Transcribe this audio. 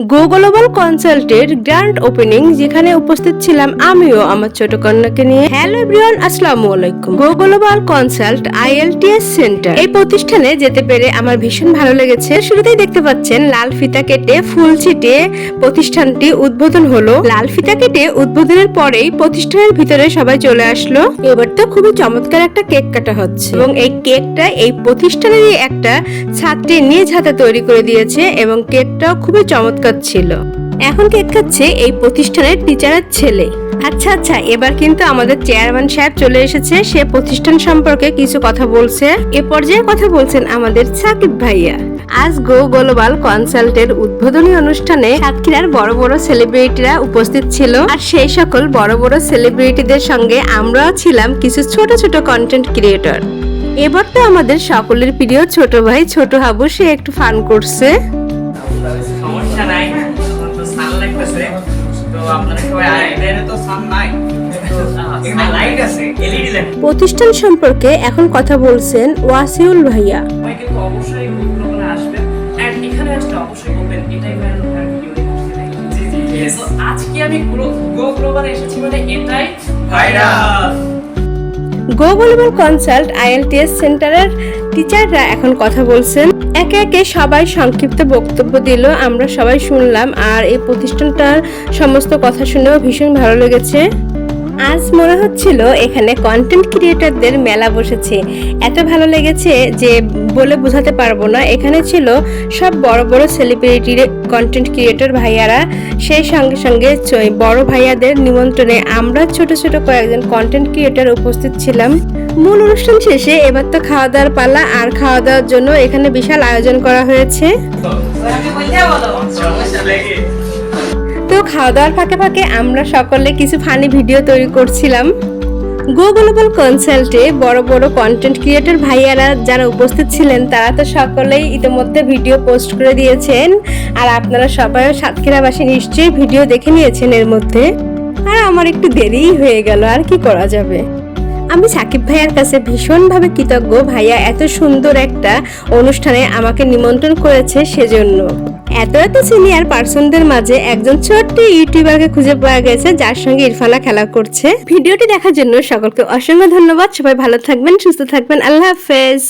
গো global কনসাল্টের grand opening, যেখানে উপস্থিত ছিলাম আমিও আমার ছোট কন্যাকে নিয়ে। হ্যালো এভরিওয়ান, আসসালামু আলাইকুম। গো গ্লোবাল কনসাল্ট IELTS সেন্টার, এই প্রতিষ্ঠানে যেতে পেরে আমার ভীষণ ভালো লেগেছে। শুরুতেই দেখতে পাচ্ছেন লাল ফিতা কেটে ফুল ছিটিয়ে প্রতিষ্ঠানটি উদ্বোধন হলো। লাল ফিতা কেটে উদ্বোধনের পরেই প্রতিষ্ঠানের ভিতরে সবাই চলে আসলো। এবার তো খুবই চমৎকার একটা কেক কাটা হচ্ছে এবং এই কেকটা এই প্রতিষ্ঠানেরই একটা ছাত্রী নিজ হাতে তৈরি করে দিয়েছে এবং কেকটাও খুবই চমৎকার ছিল। এখন কেক খাচ্ছে এই প্রতিষ্ঠানের টিচারের ছেলে। আচ্ছা, এবার কিন্তু আমাদের চেয়ারম্যান সাহেব চলে এসেছে। সে প্রতিষ্ঠান সম্পর্কে কিছু কথা বলছে। এ পর্যায়ে কথা বলছেন আমাদের সাকিব ভাইয়া। আজ গো গ্লোবাল কনসাল্টের উদ্বোধনী অনুষ্ঠানে সাতক্ষীরার বড় বড় সেলিব্রিটিরা উপস্থিত ছিল, আর সেই সকল বড় বড় সেলিব্রিটিদের সঙ্গে আমরাও ছিলাম কিছু ছোট ছোট কন্টেন্ট ক্রিয়েটর। এবার তো আমাদের সকলের প্রিয় ছোট ভাই ছোট হাবু, সে একটু ফান করছে। প্রতিষ্ঠান সম্পর্কে এখন কথা বলছেন ওয়াসিউল ভাইয়া। গো গ্লোবাল কনসাল্ট IELTS সেন্টারের টিচাররা এখন কথা বলছেন। একে একে সবাই সংক্ষিপ্ত বক্তব্য দিল, আমরা সবাই শুনলাম। আর এই প্রতিষ্ঠানটার সমস্ত কথা শুনেও ভীষণ ভালো লেগেছে। আজ মনে হচ্ছিল এখানে কন্টেন্ট ক্রিয়েটরদের মেলা বসেছে। এত ভালো লেগেছে যে বলে বোঝাতে পারবো না। এখানে ছিল সব বড় বড় সেলিব্রিটি কন্টেন্ট ক্রিয়েটর ভাইয়ারা, সেই সঙ্গে সঙ্গে বড় ভাইয়াদের নিমন্ত্রণে আমরা ছোট ছোট কয়েকজন কন্টেন্ট ক্রিয়েটর উপস্থিত ছিলাম। মূল অনুষ্ঠান শেষে এবার তো খাওয়া দাওয়ার পালা, আর খাওয়া দাওয়ার জন্য এখানে বিশাল আয়োজন করা হয়েছে। তো খাওয়া দাওয়ার ফাঁকে ফাঁকে আমরা সকলে কিছু ফানি ভিডিও তৈরি করছিলাম। গো গ্লোবাল কনসাল্টে বড় বড় কন্টেন্ট ক্রিয়েটর ভাইয়ারা যারা উপস্থিত ছিলেন তারা তো সকলেই ইতিমধ্যে ভিডিও পোস্ট করে দিয়েছেন, আর আপনারা সবাই সাতক্ষীরাবাসী নিশ্চয়ই ভিডিও দেখে নিয়েছেন এর মধ্যে। আর আমার একটু দেরিই হয়ে গেল, আর কি করা যাবে। আমি সাকিব ভাইয়ার কাছে ভীষণভাবে কৃতজ্ঞ, ভাইয়া এত সুন্দর একটা অনুষ্ঠানে আমাকে নিমন্ত্রণ করেছে সেজন্য। এত সিনিয়র পার্সনদের মাঝে একজন ছোট্ট ইউটিউবারকে খুঁজে পাওয়া গেছে যার সঙ্গে ইরফানা খেলা করছে। ভিডিওটি দেখার জন্য সকলকে অসংখ্য ধন্যবাদ। সবাই ভালো থাকবেন, সুস্থ থাকবেন। আল্লাহ হাফেজ।